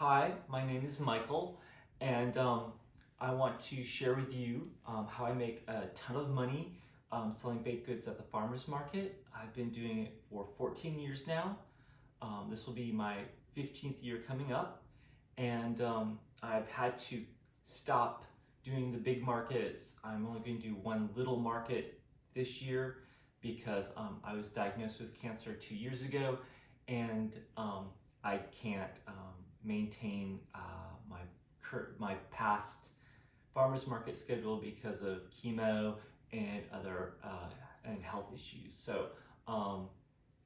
Hi, my name is Michael, and I want to share with you how I make a ton of money selling baked goods at the farmer's market. I've been doing it for 14 years now. This will be my 15th year coming up, and I've had to stop doing the big markets. I'm only going to do one little market this year because I was diagnosed with cancer 2 years ago, and I can't maintain my past farmers market schedule because of chemo and other and health issues. So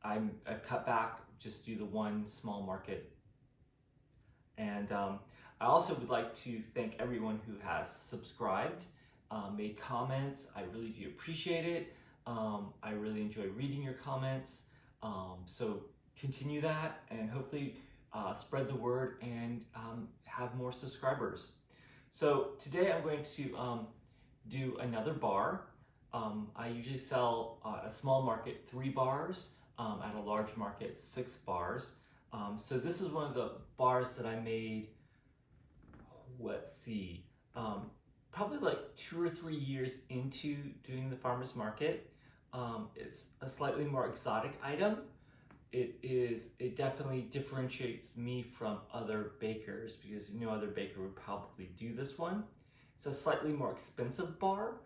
I've cut back, just do the one small market. And I also would like to thank everyone who has subscribed, made comments. I really do appreciate it. I really enjoy reading your comments. So continue that, and hopefully spread the word and have more subscribers. So today I'm going to do another bar. I usually sell at a small market 3 bars, at a large market 6 bars. So this is one of the bars that I made, let's see, probably like 2 or 3 years into doing the farmer's market. It's a slightly more exotic item. It definitely differentiates me from other bakers because no other baker would probably do this one. It's a slightly more expensive bar,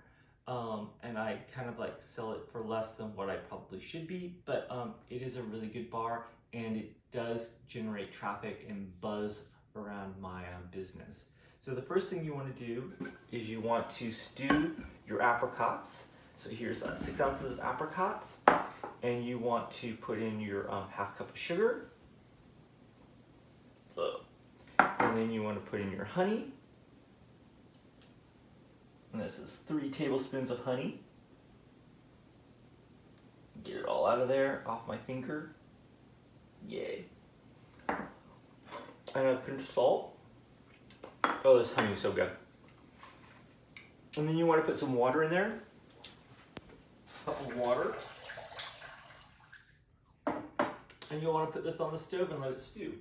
and I kind of like sell it for less than what I probably should be, but it is a really good bar, and it does generate traffic and buzz around my business. So the first thing you want to do is you want to stew your apricots. So here's 6 ounces of apricots. And you want to put in your half cup of sugar. And then you want to put in your honey. And this is 3 tablespoons of honey. Get it all out of there, off my finger. Yay. And a pinch of salt. Oh, this honey is so good. And then you want to put some water in there. A cup of water. And you'll want to put this on the stove and let it stew.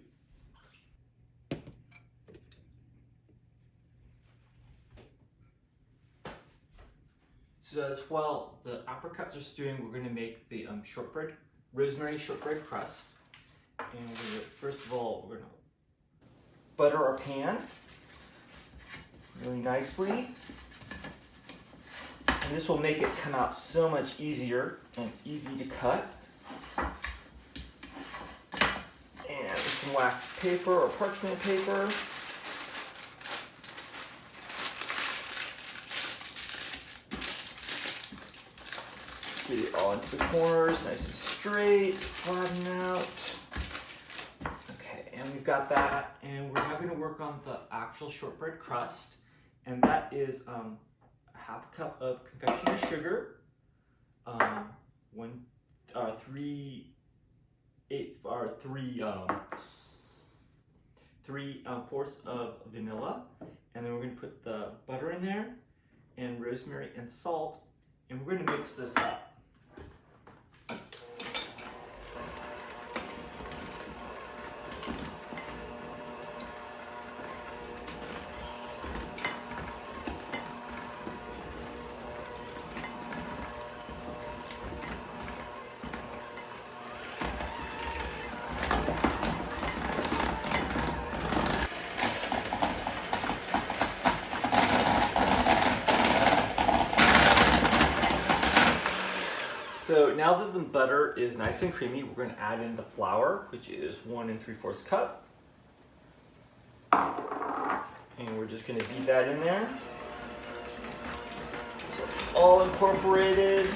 So as while the apricots are stewing, we're going to make the shortbread, rosemary shortbread crust. And first of all, we're going to butter our pan really nicely. And this will make it come out so much easier and easy to cut. Some wax paper or parchment paper. Get it all into the corners, nice and straight, flatten out. Okay, and we've got that, and we're now going to work on the actual shortbread crust, and that is a half cup of confectioner's sugar, 3/4 of vanilla, and then we're going to put the butter in there, and rosemary and salt, and we're going to mix this up. So now that the butter is nice and creamy, we're going to add in the flour, which is 1 3/4 cup. And we're just going to beat that in there. So it's all incorporated.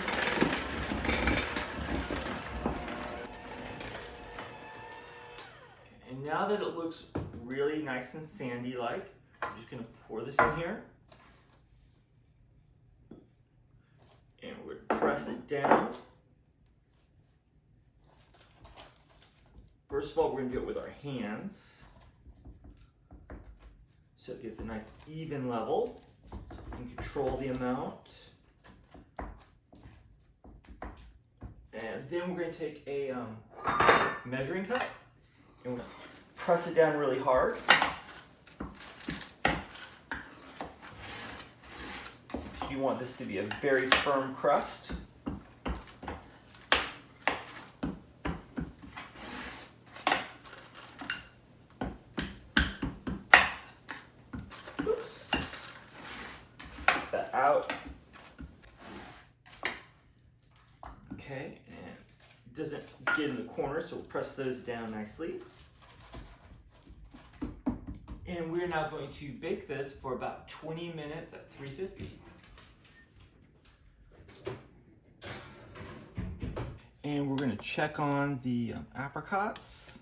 And now that it looks really nice and sandy like, I'm just going to pour this in here. And we're going to press it down. First of all, we're going to do it with our hands, so it gets a nice even level, so we can control the amount. And then we're going to take a measuring cup, and we're going to press it down really hard. You want this to be a very firm crust. Oops. Get that out. Okay, and it doesn't get in the corner, so we'll press those down nicely. And we're now going to bake this for about 20 minutes at 350. And we're going to check on the apricots.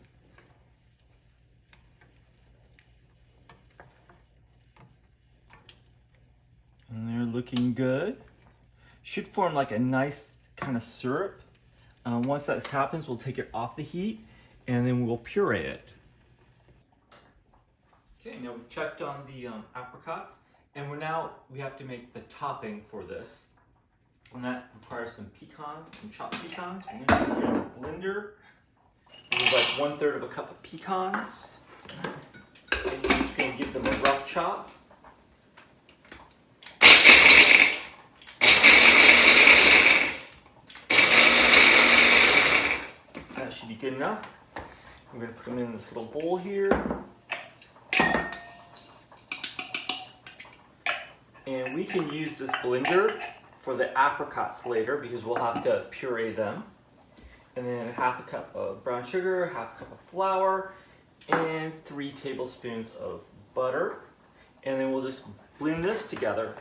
And they're looking good. Should form like a nice kind of syrup. Once that happens, we'll take it off the heat and then we'll puree it. Okay, now we've checked on the apricots, and we have to make the topping for this. And that requires some pecans, some chopped pecans. I'm going to put it in a blender. This is like 1/3 of a cup of pecans. And you're just going to give them a rough chop. That should be good enough. We're going to put them in this little bowl here. And we can use this blender for the apricots later because we'll have to puree them. And then 1/2 cup of brown sugar, 1/2 cup of flour, and 3 tablespoons of butter. And then we'll just blend this together.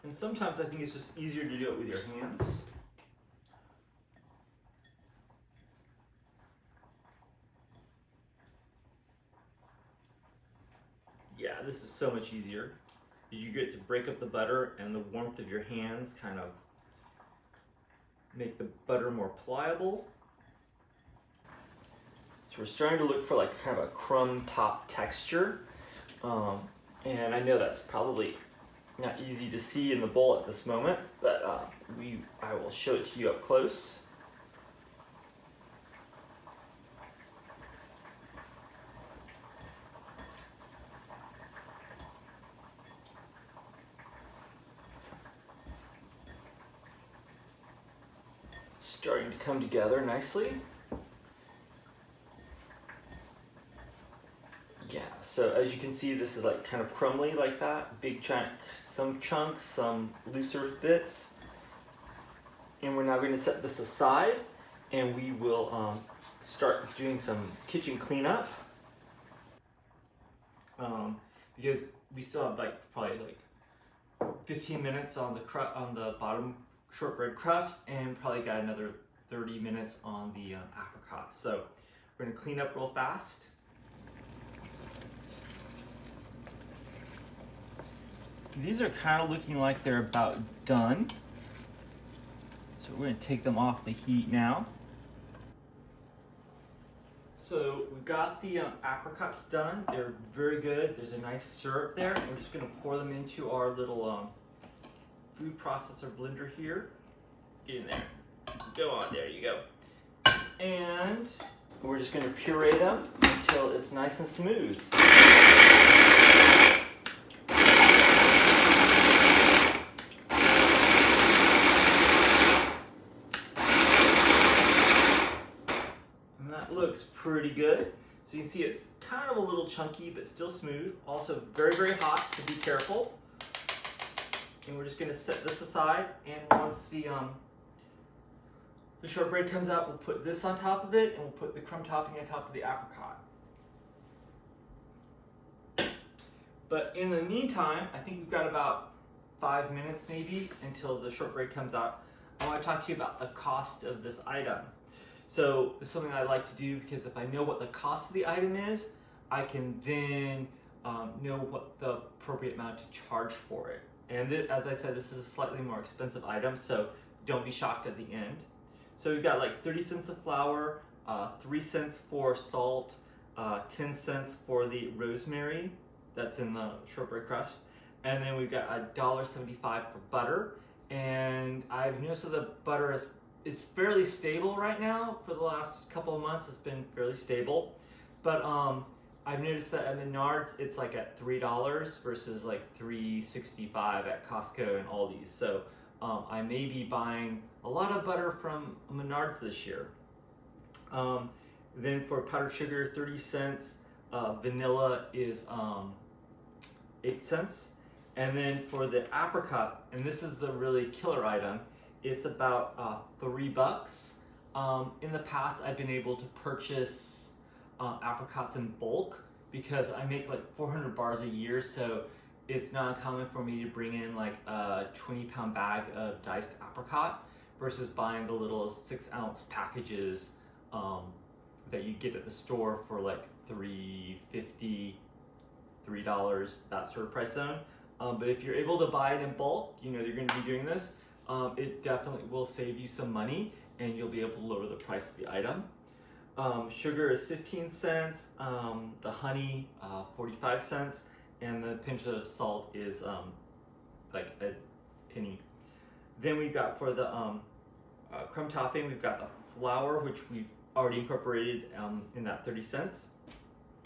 And sometimes I think it's just easier to do it with your hands. Yeah, this is so much easier because you get to break up the butter and the warmth of your hands kind of make the butter more pliable. So we're starting to look for like kind of a crumb top texture. And I know that's probably not easy to see in the bowl at this moment, but I will show it to you up close. Starting to come together nicely. Yeah, so as you can see, this is like kind of crumbly like that. Big chunk, some chunks, some looser bits. And we're now going to set this aside and we will start doing some kitchen cleanup. Because we still have like probably like 15 minutes on the bottom shortbread crust and probably got another 30 minutes on the apricots. So we're going to clean up real fast. These are kind of looking like they're about done. So we're going to take them off the heat now. So we've got the apricots done. They're very good. There's a nice syrup there. We're just going to pour them into our little food processor blender here. Get in there. Go on, there you go. And we're just going to puree them until it's nice and smooth. And that looks pretty good. So you can see it's kind of a little chunky, but still smooth. Also very, very hot, so be careful. And we're just going to set this aside, and once the shortbread comes out, we'll put this on top of it, and we'll put the crumb topping on top of the apricot. But in the meantime, I think we've got about 5 minutes maybe until the shortbread comes out. I want to talk to you about the cost of this item. So it's something I like to do because if I know what the cost of the item is, I can then know what the appropriate amount to charge for it. And as I said, this is a slightly more expensive item, so don't be shocked at the end. So we've got like 30 cents of flour, 3 cents for salt, 10 cents for the rosemary that's in the shortbread crust, And then we've got $1.75 for butter. And I've noticed that the butter it's fairly stable right now. For the last couple of months, it's been fairly stable. But I've noticed that at Menards, it's like at $3 versus like $3.65 at Costco and Aldi's. So I may be buying a lot of butter from Menards this year. Then for powdered sugar, 30 cents. Vanilla is 8 cents. And then for the apricot, and this is the really killer item, it's about $3. In the past, I've been able to purchase apricots in bulk because I make like 400 bars a year, so it's not uncommon for me to bring in like a 20-pound bag of diced apricot versus buying the little 6-ounce packages that you get at the store for like $3.50, $3, that sort of price zone. But if you're able to buy it in bulk, you know you're going to be doing this, it definitely will save you some money and you'll be able to lower the price of the item. Sugar is 15 cents, the honey 45 cents, and the pinch of salt is like a penny. Then we've got for the crumb topping, we've got the flour, which we've already incorporated in that 30 cents.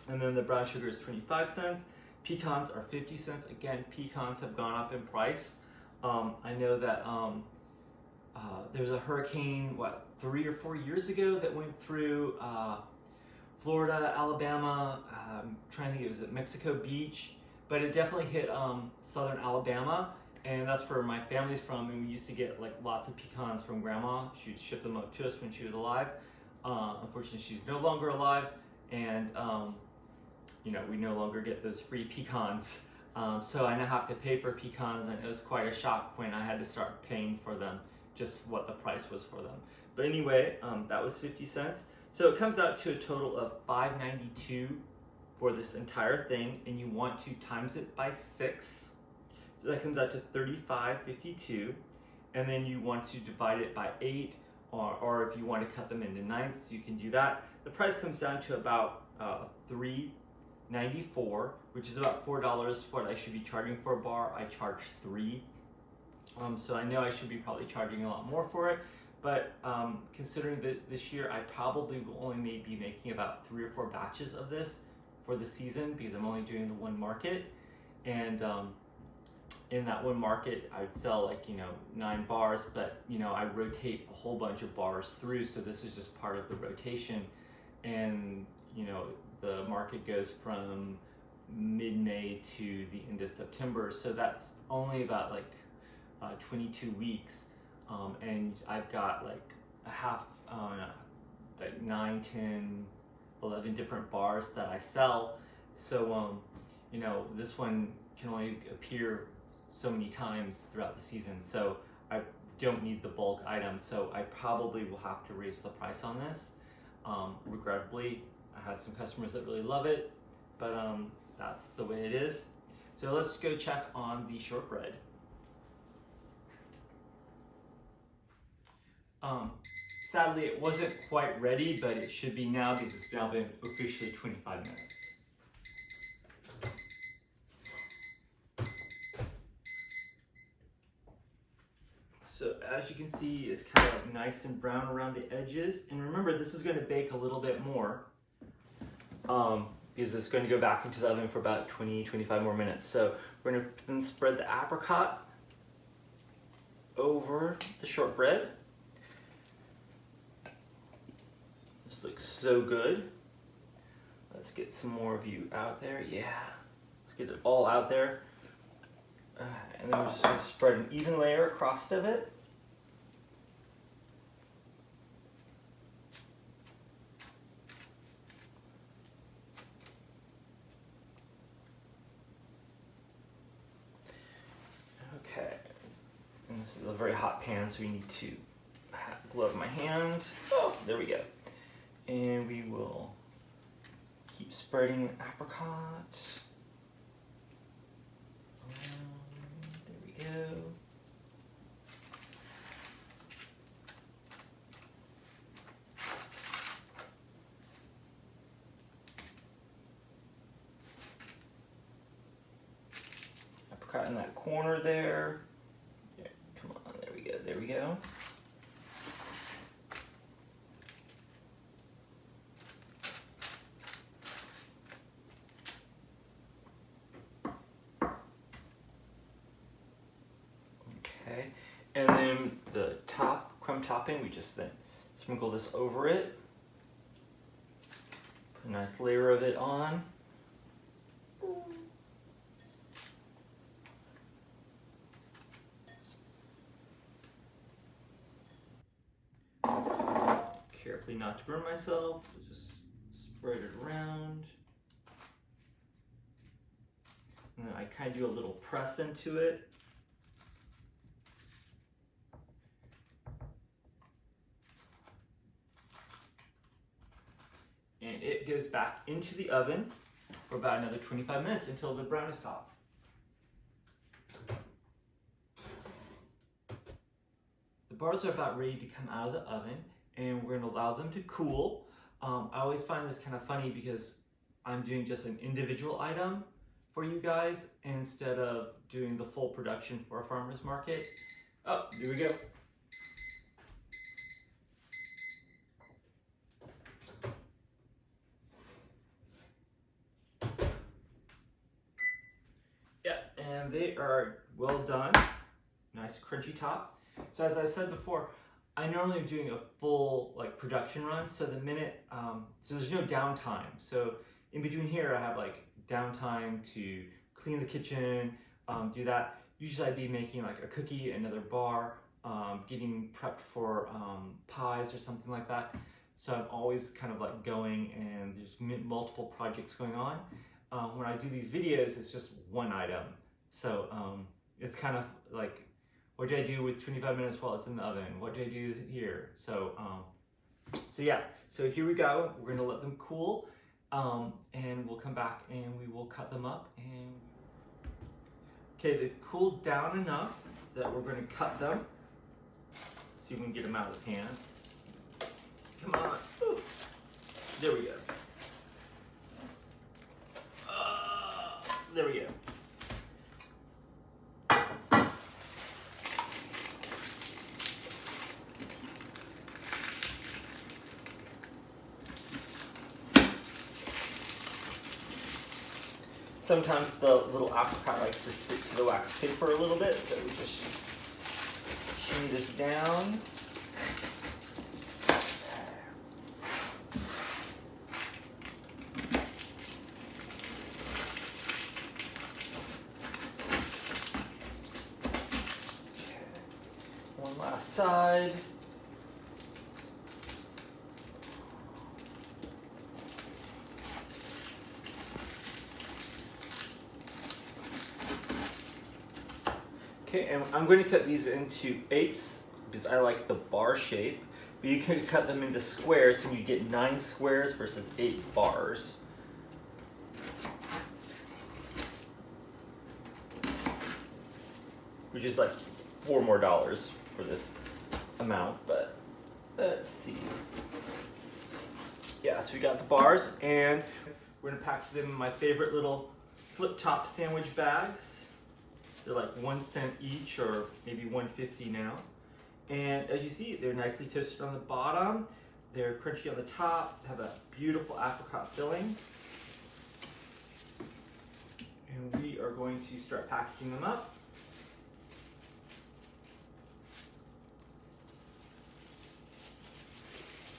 And then the brown sugar is 25 cents. Pecans are 50 cents. Again, pecans have gone up in price. I know that there's a hurricane, 3 or 4 years ago that went through Florida, Alabama, I'm trying to think, it was at Mexico Beach, but it definitely hit southern Alabama, and that's where my family's from, and we used to get like lots of pecans from Grandma. She'd ship them up to us when she was alive. Unfortunately, she's no longer alive, and you know, we no longer get those free pecans. So I now have to pay for pecans, and it was quite a shock when I had to start paying for them, just what the price was for them. But anyway, that was 50 cents. So it comes out to a total of $5.92 for this entire thing, and you want to times it by 6. So that comes out to $35.52. And then you want to divide it by 8, or if you want to cut them into ninths, you can do that. The price comes down to about $3.94, which is about $4 what I should be charging for a bar. I charge $3. So I know I should be probably charging a lot more for it, but considering that this year I probably will only maybe making about 3 or 4 batches of this for the season because I'm only doing the one market, and in that one market I would sell like 9 bars, but I rotate a whole bunch of bars through, so this is just part of the rotation, and the market goes from mid-May to the end of September, so that's only about like 22 weeks, and I've got like a half, like 9, 10, 11 different bars that I sell. So this one can only appear so many times throughout the season, so I don't need the bulk item, so I probably will have to raise the price on this. Regrettably, I have some customers that really love it, but that's the way it is. So let's go check on the shortbread. Sadly, it wasn't quite ready, but it should be now because it's now been officially 25 minutes. So as you can see, it's kind of like nice and brown around the edges. And remember, this is going to bake a little bit more because it's going to go back into the oven for about 20-25 more minutes. So we're going to then spread the apricot over the shortbread. This looks so good. Let's get some more of you out there. Yeah, let's get it all out there. And then we're just going to spread an even layer across of it. Okay, and this is a very hot pan, so we need to glove my hand. Oh, there we go. And we will keep spreading the apricot. There we go. Apricot in that corner there. Come on, there we go, there we go. Okay, and then the top, crumb topping, we just then sprinkle this over it. Put a nice layer of it on. Carefully not to burn myself, just spread it around. And then I kind of do a little press into it. And it goes back into the oven for about another 25 minutes until the brown is top. The bars are about ready to come out of the oven, and we're going to allow them to cool. I always find this kind of funny because I'm doing just an individual item for you guys instead of doing the full production for a farmer's market. Oh, here we go. Yeah, and they are well done. Nice crunchy top. So as I said before, I normally am doing a full like production run. So the minute, so there's no downtime. So in between here, I have like downtime to clean the kitchen, do that. Usually I'd be making like a cookie, another bar, getting prepped for pies or something like that. So I'm always kind of like going, and there's multiple projects going on. When I do these videos, it's just one item. So it's kind of like, what do I do with 25 minutes while it's in the oven? What do I do here? So, so yeah, so here we go. We're gonna let them cool, and we'll come back and we will cut them up. And okay, they've cooled down enough that we're gonna cut them. See if we can get them out of the pan. Come on. Ooh. There we go. There we go. Sometimes the little apricot likes to stick to the wax paper a little bit, so we just shimmy this down. One last side. Okay, and I'm going to cut these into eighths because I like the bar shape, but you can cut them into squares and you get 9 squares versus 8 bars. Which is like $4 more for this amount, but let's see. Yeah, so we got the bars, and we're gonna pack them in my favorite little flip top sandwich bags. They're like 1 cent each, or maybe $1.50 now. And as you see, they're nicely toasted on the bottom. They're crunchy on the top, have a beautiful apricot filling. And we are going to start packaging them up.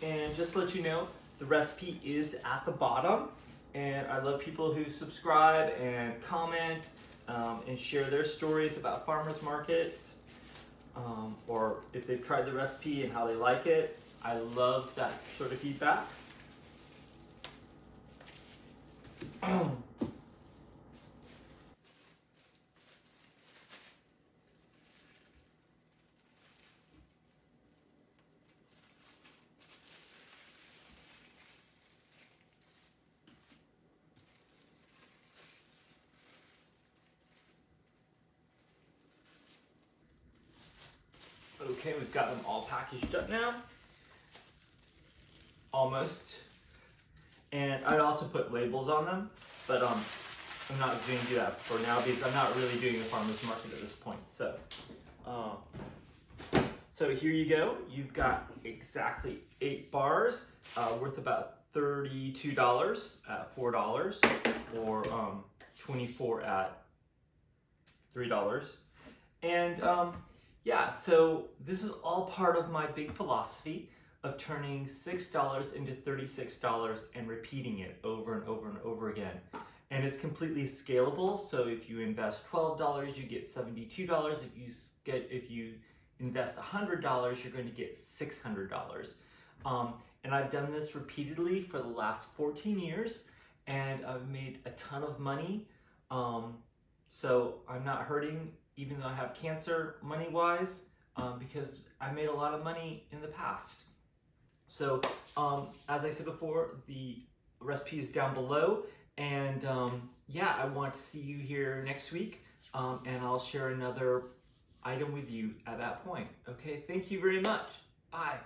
And just to let you know, the recipe is at the bottom. And I love people who subscribe and comment and share their stories about farmers markets, or if they've tried the recipe and how they like it. I love that sort of feedback. Okay, we've got them all packaged up now. Almost. And I'd also put labels on them, but I'm not going to do that for now because I'm not really doing a farmer's market at this point. So here you go. You've got exactly 8 bars worth about $32 at $4 or 24 at $3. And yeah, so this is all part of my big philosophy of turning $6 into $36 and repeating it over and over and over again. And it's completely scalable. So if you invest $12, you get $72. If you invest $100, you're going to get $600. And I've done this repeatedly for the last 14 years, and I've made a ton of money. So I'm not hurting, even though I have cancer money-wise, because I made a lot of money in the past. So as I said before, the recipe is down below, and yeah, I want to see you here next week, and I'll share another item with you at that point. Okay, thank you very much. Bye.